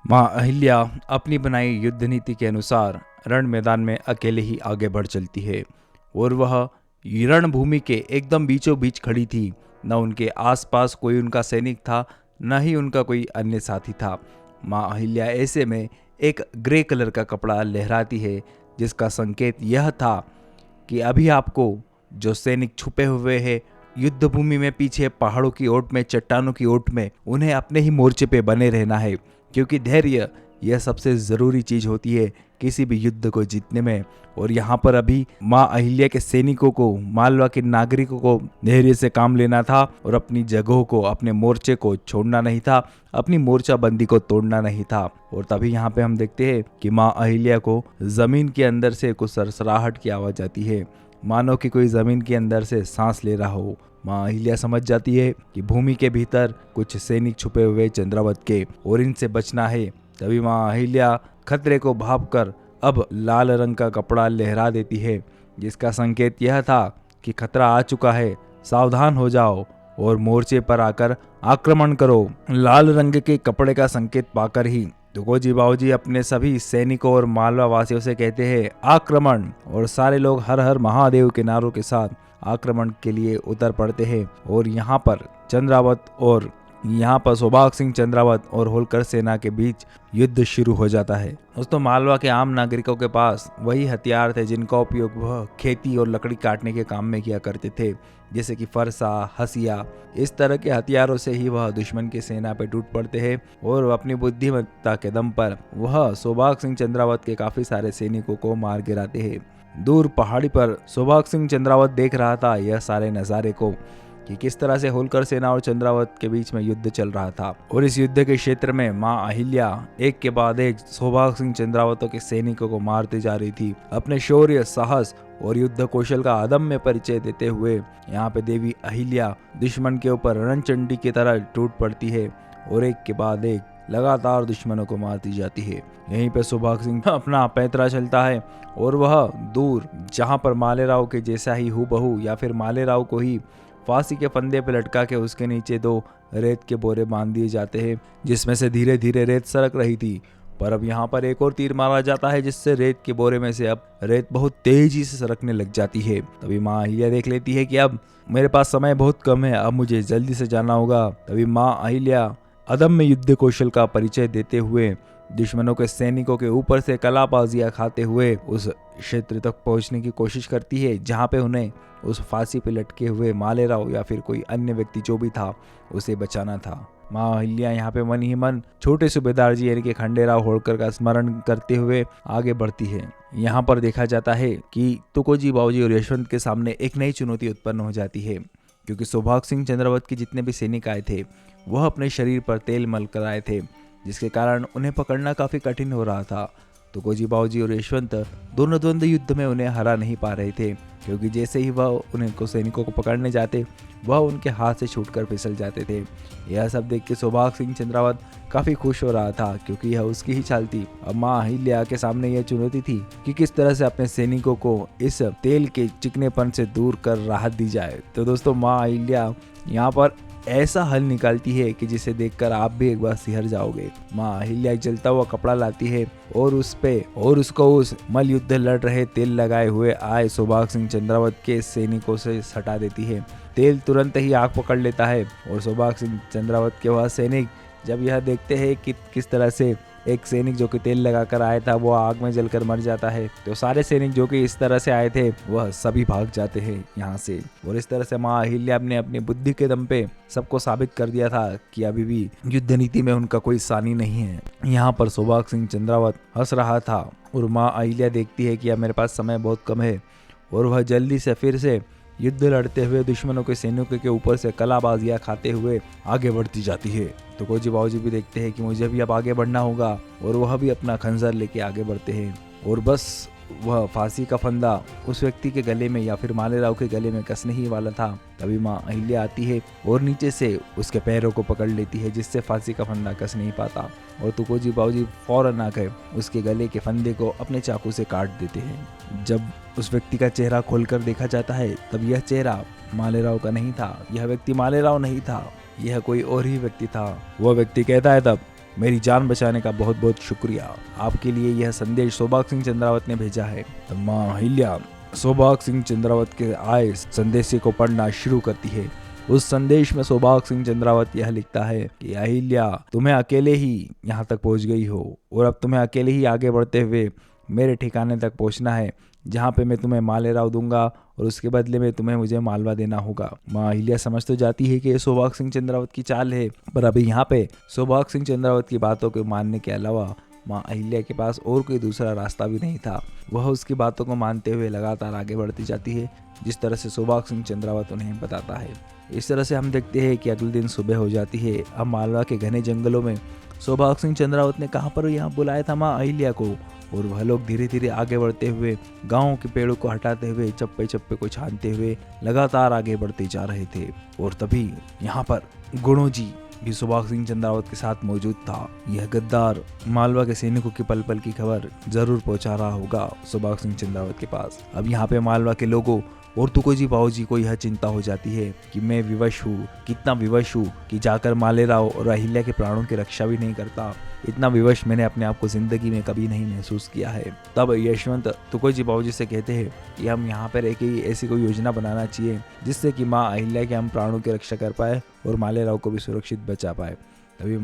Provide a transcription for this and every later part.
माँ अहिल्या अपनी बनाई युद्ध नीति के अनुसार रण मैदान में अकेले ही आगे बढ़ चलती है और वह रणभूमि के एकदम बीचों बीच खड़ी थी। न उनके आसपास कोई उनका सैनिक था, न ही उनका कोई अन्य साथी था। माँ अहिल्या ऐसे में एक ग्रे कलर का कपड़ा लहराती है, जिसका संकेत यह था कि अभी आपको जो सैनिक छुपे हुए हैं युद्ध भूमि में, पीछे पहाड़ों की ओट में, चट्टानों की ओट में, उन्हें अपने ही मोर्चे पे बने रहना है, क्योंकि धैर्य यह सबसे ज़रूरी चीज़ होती है किसी भी युद्ध को जीतने में। और यहाँ पर अभी माँ अहिल्या के सैनिकों को, मालवा के नागरिकों को धैर्य से काम लेना था और अपनी जगहों को, अपने मोर्चे को छोड़ना नहीं था, अपनी मोर्चाबंदी को तोड़ना नहीं था। और तभी यहाँ पे हम देखते हैं कि माँ अहिल्या को जमीन के अंदर से कुछ सरसराहट की आवाज़ आती है, मानो कि कोई जमीन के अंदर से सांस ले रहा हो। माँ अहिल्या समझ जाती है कि भूमि के भीतर कुछ सैनिक छुपे हुए चंद्रावत के और इनसे बचना है। तभी माँ अहिल्या खतरे को भांपकर अब लाल रंग का कपड़ा लहरा देती है, जिसका संकेत यह था कि खतरा आ चुका है, सावधान हो जाओ और मोर्चे पर आकर आक्रमण करो। लाल रंग के कपड़े का संकेत पाकर ही तुकोजी बाबूजी अपने सभी सैनिकों और मालवा वासियों से कहते हैं आक्रमण, और सारे लोग हर हर महादेव के नारों के साथ आक्रमण के लिए उतर पड़ते हैं। और यहाँ पर सौभाग सिंह चंद्रावत और होलकर सेना के बीच युद्ध शुरू हो जाता है। दोस्तों, मालवा के आम नागरिकों के पास वही हथियार थे जिनका उपयोग वह खेती और लकड़ी काटने के काम में किया करते थे, जैसे कि फरसा, हसिया। इस तरह के हथियारों से ही वह दुश्मन की सेना पर टूट पड़ते हैं और अपनी बुद्धिमत्ता के दम पर वह सौभाग सिंह चंद्रावत के काफी सारे सैनिकों को मार गिराते हैं। दूर पहाड़ी पर सौभाग सिंह चंद्रावत देख रहा था यह सारे नज़ारे को, कि किस तरह से होलकर सेना और चंद्रावत के बीच में युद्ध चल रहा था। और इस युद्ध के क्षेत्र में माँ अहिल्या एक के बाद एक सौभाग सिंह चंद्रावतों के सैनिकों को मारते जा रही थी। अपने शौर्य, साहस और युद्ध कौशल का अदम्य परिचय देते हुए यहाँ पे देवी अहिल्या दुश्मन के ऊपर रणचंडी की तरह टूट पड़ती है और एक के बाद एक लगातार दुश्मनों को मारती जाती है। यहीं पे सौभाग सिंह अपना पैंतरा चलता है और वह दूर, जहाँ पर मालेराव के जैसा ही हूबहू या फिर मालेराव को ही फांसी के फंदे पे लटका के उसके नीचे 2 रेत के बोरे बांध दिए जाते हैं, जिसमें से धीरे धीरे रेत सरक रही थी। पर अब यहाँ पर एक और तीर मारा जाता है, जिससे रेत के बोरे में से अब रेत बहुत तेजी से सरकने लग जाती है। तभी माँ अहिल्या देख लेती है कि अब मेरे पास समय बहुत कम है, अब मुझे जल्दी से जाना होगा। तभी माँ अहिल्या अदम्य युद्ध कौशल का परिचय देते हुए दुश्मनों के सैनिकों के ऊपर से कलाबाजियां खाते हुए उस क्षेत्र तक पहुंचने की कोशिश करती है, जहां पे उन्हें उस फांसी पे लटके हुए मालेराव या फिर कोई अन्य व्यक्ति जो भी था उसे बचाना था। माँ अहिल्या यहाँ पे मन ही मन छोटे सूबेदार जी यानी कि खंडेराव होलकर का स्मरण करते हुए आगे बढ़ती है। यहाँ पर देखा जाता है कि तुकोजी बाबूजी और यशवंत के सामने एक नई चुनौती उत्पन्न हो जाती है, क्योंकि सौभाग सिंह चंद्रावत के जितने भी सैनिक आए थे वह अपने शरीर पर तेल मल कर आए थे, जिसके कारण उन्हें पकड़ना काफ़ी कठिन हो रहा था। तुकोजी बाबूजी और यशवंत दोनों द्वंद्व युद्ध में उन्हें हरा नहीं पा रहे थे, क्योंकि जैसे ही वह उन्हें सैनिकों को पकड़ने जाते वह उनके हाथ से छूटकर फिसल जाते थे। यह सब देख के सौभाग सिंह चंद्रावत काफ़ी खुश हो रहा था, क्योंकि यह उसकी ही चाल थी। अब माँ अहिल्या के सामने यह चुनौती थी कि किस तरह से अपने सैनिकों को इस तेल के चिकनेपन से दूर कर राहत दी जाए। तो दोस्तों, माँ अहिल्या यहाँ पर ऐसा हल निकालती है कि जिसे देखकर आप भी एक बार सिहर जाओगे। माँ अहिल्या जलता हुआ कपड़ा लाती है और उसको उस मल युद्ध लड़ रहे तेल लगाए हुए आए सौभाग सिंह चंद्रावत के सैनिकों से सटा देती है। तेल तुरंत ही आग पकड़ लेता है और सौभाग सिंह चंद्रावत के वह सैनिक जब यह देखते हैं कि किस तरह से एक सैनिक जो कि तेल लगाकर आया था वो आग में जलकर मर जाता है, तो सारे सैनिक जो कि इस तरह से आए थे वह सभी भाग जाते हैं यहाँ से। और इस तरह से माँ अहिल्या ने अपनी बुद्धि के दम पे सबको साबित कर दिया था कि अभी भी युद्ध नीति में उनका कोई सानी नहीं है। यहाँ पर सौभाग सिंह चंद्रावत हंस रहा था और माँ अहिल्या देखती है कि अब मेरे पास समय बहुत कम है, और वह जल्दी से फिर से युद्ध लड़ते हुए दुश्मनों के सैनिकों के ऊपर से कलाबाजियां खाते हुए आगे बढ़ती जाती है। तो तुकोजी बाबूजी भी देखते हैं कि मुझे भी अब आगे बढ़ना होगा, और वह भी अपना खंजर लेके आगे बढ़ते हैं। और बस वह फांसी का फंदा उस व्यक्ति के गले में या फिर मालेराव के गले में कसने ही वाला था, तभी माँ अहिल्या आती है और नीचे से उसके पैरों को पकड़ लेती है, जिससे फांसी का फंदा कस नहीं पाता। और तुकोजी बाबूजी फौरन आकर उसके गले के फंदे को अपने चाकू से काट देते हैं। जब उस व्यक्ति का चेहरा खोलकर देखा जाता है तब यह चेहरा मालेराव का नहीं था, यह व्यक्ति मालेराव नहीं था, यह कोई और ही व्यक्ति था। वह व्यक्ति कहता है तब मेरी जान बचाने का बहुत बहुत शुक्रिया। आपके लिए यह संदेश सौभाग्य सिंह चंद्रावत ने भेजा है। तो माँ अहिल्या सौभाग्य सिंह चंद्रावत के आए संदेश को पढ़ना शुरू करती है। उस संदेश में सौभाग्य सिंह चंद्रावत यह लिखता है कि अहिल्या, तुम्हें अकेले ही यहाँ तक पहुँच गई हो और अब तुम्हें अकेले ही आगे बढ़ते हुए मेरे ठिकाने तक पहुँचना है, जहाँ पे मैं तुम्हें मालेराव दूंगा और उसके बदले में तुम्हें मुझे मालवा देना होगा। माँ अहिल्या समझ तो जाती है कि ये सौभाग्य सिंह चंद्रावत की चाल है, पर अभी यहाँ पे सौभाग्य सिंह चंद्रावत की बातों को मानने के अलावा माँ अहिल्या के पास और कोई दूसरा रास्ता भी नहीं था। वह उसकी बातों को मानते हुए लगातार आगे बढ़ती जाती है, जिस तरह से सौभाग्य सिंह चंद्रावत उन्हें बताता है। इस तरह से हम देखते हैं कि अगले दिन सुबह हो जाती है। अब मालवा के घने जंगलों में सौभाग्य सिंह चंद्रावत ने कहाँ पर यहाँ बुलाया था माँ अहिल्या को, और वह लोग धीरे धीरे आगे बढ़ते हुए गाँव के पेड़ों को हटाते हुए चप्पे चप्पे को छानते हुए लगातार आगे बढ़ते जा रहे थे। और तभी यहाँ पर गुणो जी भी सौभाग्य सिंह चंद्रावत के साथ मौजूद था। यह गद्दार मालवा के सैनिकों की पल पल की खबर जरूर पहुंचा रहा होगा सौभाग्य सिंह चंद्रावत के पास। अब यहाँ पे मालवा के लोगों और तुकोजी बाबूजी को यह चिंता हो जाती है कि मैं विवश हूँ, कितना विवश हूँ कि जाकर मालेराव और अहिल्या के प्राणों की रक्षा भी नहीं करता। इतना विवश मैंने अपने आप को जिंदगी में कभी नहीं महसूस किया है। तब यशवंत तुकोजी बाबूजी से कहते हैं कि हम यहाँ पर एक ऐसी कोई योजना बनाना चाहिए जिससे कि माँ अहिल्या के हम प्राणों की रक्षा कर पाए और मालेराव को भी सुरक्षित बचा पाए। तभी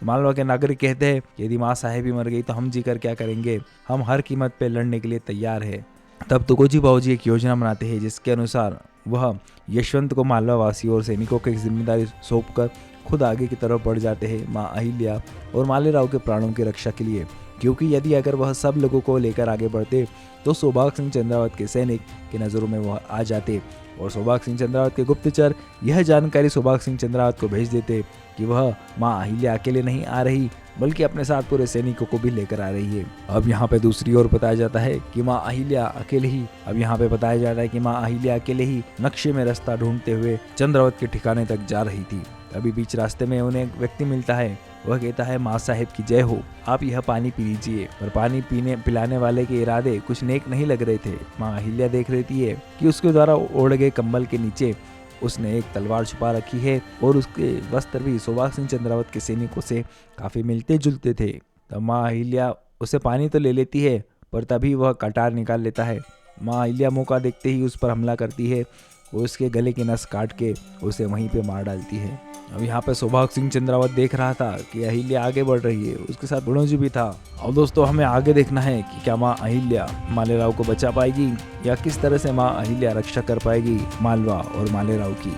मालवा के नागरिक कहते हैं यदि माँ साहेब ही मर गई तो हम जीकर क्या करेंगे, हम हर कीमत पे लड़ने के लिए तैयार है। तब तुकोजी बाबूजी एक योजना बनाते हैं जिसके अनुसार वह यशवंत को मालवा वासी और सैनिकों की जिम्मेदारी सौंपकर खुद आगे की तरफ बढ़ जाते हैं माँ अहिल्या और मालेराव के प्राणों की रक्षा के लिए, क्योंकि यदि अगर वह सब लोगों को लेकर आगे बढ़ते तो सौभाग्य सिंह चंद्रावत के सैनिक की नज़रों में वह आ जाते और सौभाग्य सिंह चंद्रावत के गुप्तचर यह जानकारी सौभाग्य सिंह चंद्रावत को भेज देते कि वह माँ अहिल्या अकेले नहीं आ रही बल्कि अपने साथ पूरे सैनिकों को भी लेकर आ रही है। अब यहाँ पे दूसरी ओर बताया जाता है कि माँ अहिल्या अकेले ही नक्शे में रास्ता ढूंढते हुए चंद्रावत के ठिकाने तक जा रही थी। अभी बीच रास्ते में उन्हें एक व्यक्ति मिलता है। वह कहता है माँ साहेब की जय हो, आप यह पानी पी लीजिए। पर पानी पिलाने वाले के इरादे कुछ नेक नहीं लग रहे थे। माँ अहिल्या देख रही है कि उसके द्वारा ओढ़ गए कंबल के नीचे उसने एक तलवार छुपा रखी है और उसके वस्त्र भी सौभाग्य सिंह चंद्रावत के सैनिकों से काफी मिलते जुलते थे। तब माँ अहिल्या उसे पानी तो ले लेती है, पर तभी वह कटार निकाल लेता है। माँ अहिल्या मौका देखते ही उस पर हमला करती है, वो उसके गले की नस काट के उसे वहीं पे मार डालती है। अब यहाँ पे सौभाग्य सिंह चंद्रावत देख रहा था कि अहिल्या आगे बढ़ रही है, उसके साथ गुणोजी भी था। और दोस्तों हमें आगे देखना है कि क्या माँ अहिल्या मालेराव को बचा पाएगी या किस तरह से माँ अहिल्या रक्षा कर पाएगी मालवा और मालेराव की।